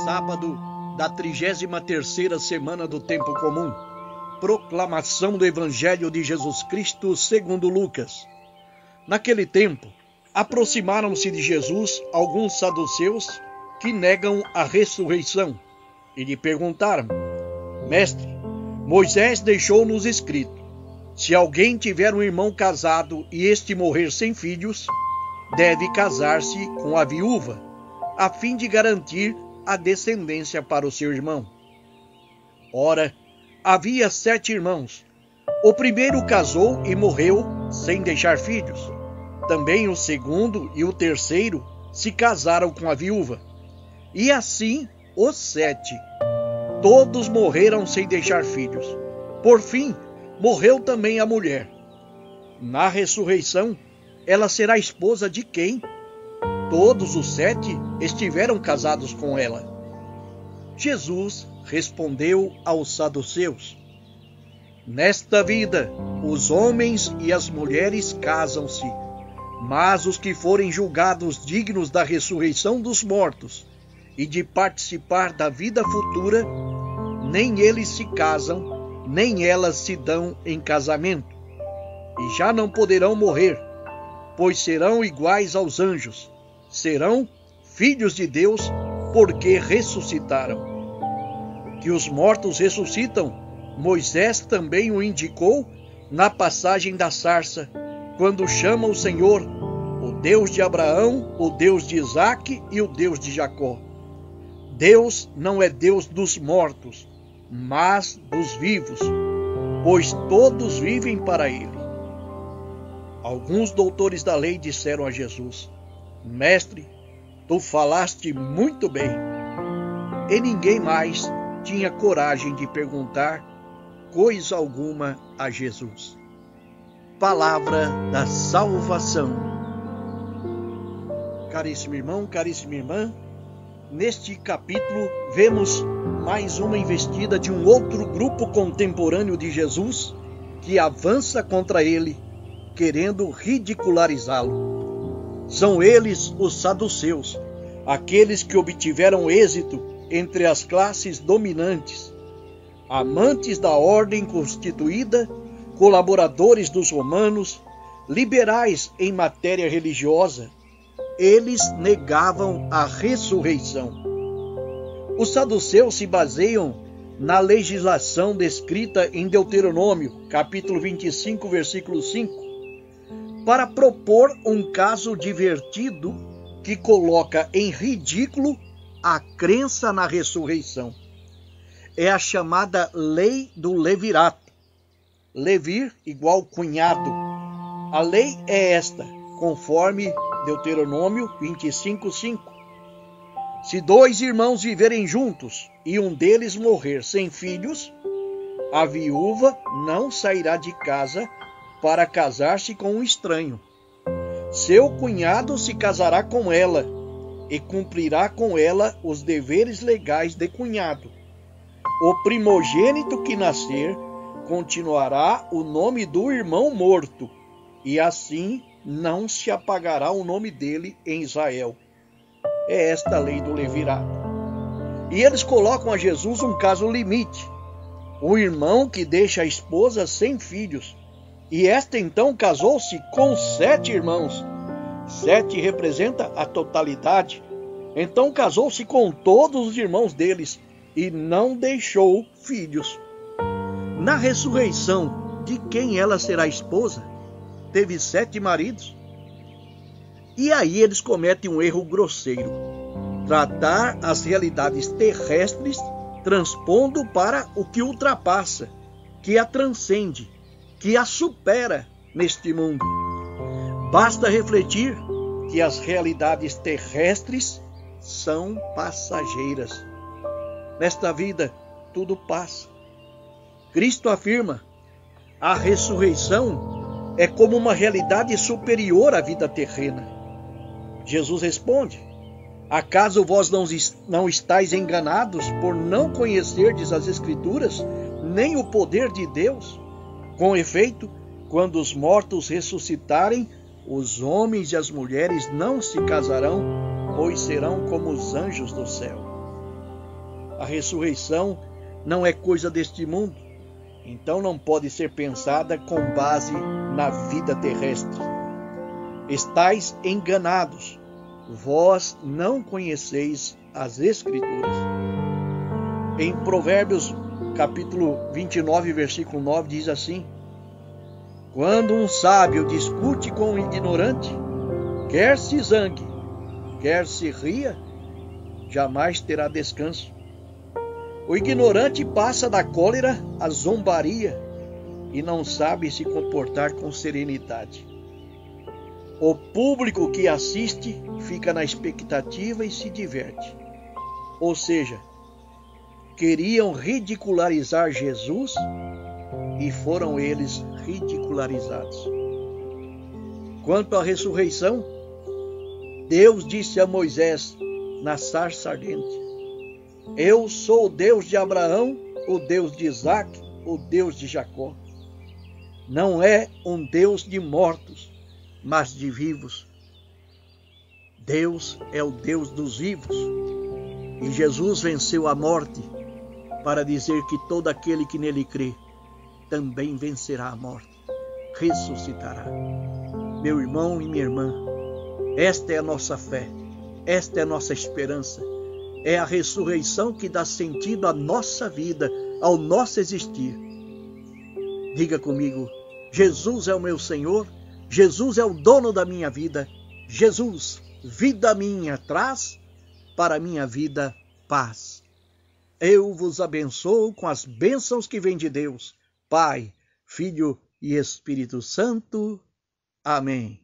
Sábado da 33ª semana do tempo comum. Proclamação do Evangelho de Jesus Cristo segundo Lucas. Naquele tempo, aproximaram-se de Jesus alguns saduceus que negam a ressurreição e lhe perguntaram: Mestre, Moisés deixou-nos escrito: se alguém tiver um irmão casado e este morrer sem filhos, deve casar-se com a viúva, a fim de garantir a descendência para o seu irmão. Ora, havia 7 irmãos. O primeiro casou e morreu sem deixar filhos. Também o segundo e o terceiro se casaram com a viúva. E assim os 7. Todos morreram sem deixar filhos. Por fim, morreu também a mulher. Na ressurreição, ela será esposa de quem? Todos os 7 estiveram casados com ela. Jesus respondeu aos saduceus: nesta vida, os homens e as mulheres casam-se, mas os que forem julgados dignos da ressurreição dos mortos e de participar da vida futura, nem eles se casam, nem elas se dão em casamento, e já não poderão morrer, pois serão iguais aos anjos, serão filhos de Deus, porque ressuscitaram. Que os mortos ressuscitam, Moisés também o indicou na passagem da sarça, quando chama o Senhor, o Deus de Abraão, o Deus de Isaque e o Deus de Jacó. Deus não é Deus dos mortos, mas dos vivos, pois todos vivem para Ele. Alguns doutores da lei disseram a Jesus: Mestre, tu falaste muito bem. E ninguém mais tinha coragem de perguntar coisa alguma a Jesus. Palavra da salvação. Caríssimo irmão, caríssima irmã, neste capítulo vemos mais uma investida de um outro grupo contemporâneo de Jesus que avança contra ele, querendo ridicularizá-lo. São eles os saduceus, aqueles que obtiveram êxito entre as classes dominantes, amantes da ordem constituída, colaboradores dos romanos, liberais em matéria religiosa. Eles negavam a ressurreição. Os saduceus se baseiam na legislação descrita em Deuteronômio, capítulo 25, versículo 5, para propor um caso divertido que coloca em ridículo a crença na ressurreição. É a chamada lei do levirato. Levir igual cunhado. A lei é esta, conforme Deuteronômio 25:5. Se 2 irmãos viverem juntos e um deles morrer sem filhos, a viúva não sairá de casa para casar-se com um estranho. Seu cunhado se casará com ela e cumprirá com ela os deveres legais de cunhado. O primogênito que nascer continuará o nome do irmão morto, e assim não se apagará o nome dele em Israel. É esta a lei do levirato. E eles colocam a Jesus um caso limite: o irmão que deixa a esposa sem filhos. E esta então casou-se com 7 irmãos. 7 representa a totalidade. Então casou-se com todos os irmãos deles e não deixou filhos. Na ressurreição, de quem ela será esposa? Teve 7 maridos. E aí eles cometem um erro grosseiro: tratar as realidades terrestres transpondo para o que ultrapassa, que a transcende, que a supera neste mundo. Basta refletir que as realidades terrestres são passageiras. Nesta vida, tudo passa. Cristo afirma: a ressurreição é como uma realidade superior à vida terrena. Jesus responde: acaso vós não estáis enganados por não conhecerdes as Escrituras, nem o poder de Deus? Com efeito, quando os mortos ressuscitarem, os homens e as mulheres não se casarão, pois serão como os anjos do céu. A ressurreição não é coisa deste mundo, então não pode ser pensada com base na vida terrestre. Estais enganados, vós não conheceis as Escrituras. Em Provérbios, capítulo 29, versículo 9, diz assim: quando um sábio discute com um ignorante, quer se zangue, quer se ria, jamais terá descanso. O ignorante passa da cólera à zombaria e não sabe se comportar com serenidade. O público que assiste fica na expectativa e se diverte. Ou seja, queriam ridicularizar Jesus e foram eles ridicularizados. Quanto à ressurreição, Deus disse a Moisés na sarça ardente: eu sou o Deus de Abraão, o Deus de Isaque, o Deus de Jacó. Não é um Deus de mortos, mas de vivos. Deus é o Deus dos vivos. E Jesus venceu a morte para dizer que todo aquele que nele crê também vencerá a morte, ressuscitará. Meu irmão e minha irmã, esta é a nossa fé, esta é a nossa esperança. É a ressurreição que dá sentido à nossa vida, ao nosso existir. Diga comigo: Jesus é o meu Senhor, Jesus é o dono da minha vida. Jesus, vida minha, traz para a minha vida paz. Eu vos abençoo com as bênçãos que vêm de Deus, Pai, Filho e Espírito Santo. Amém.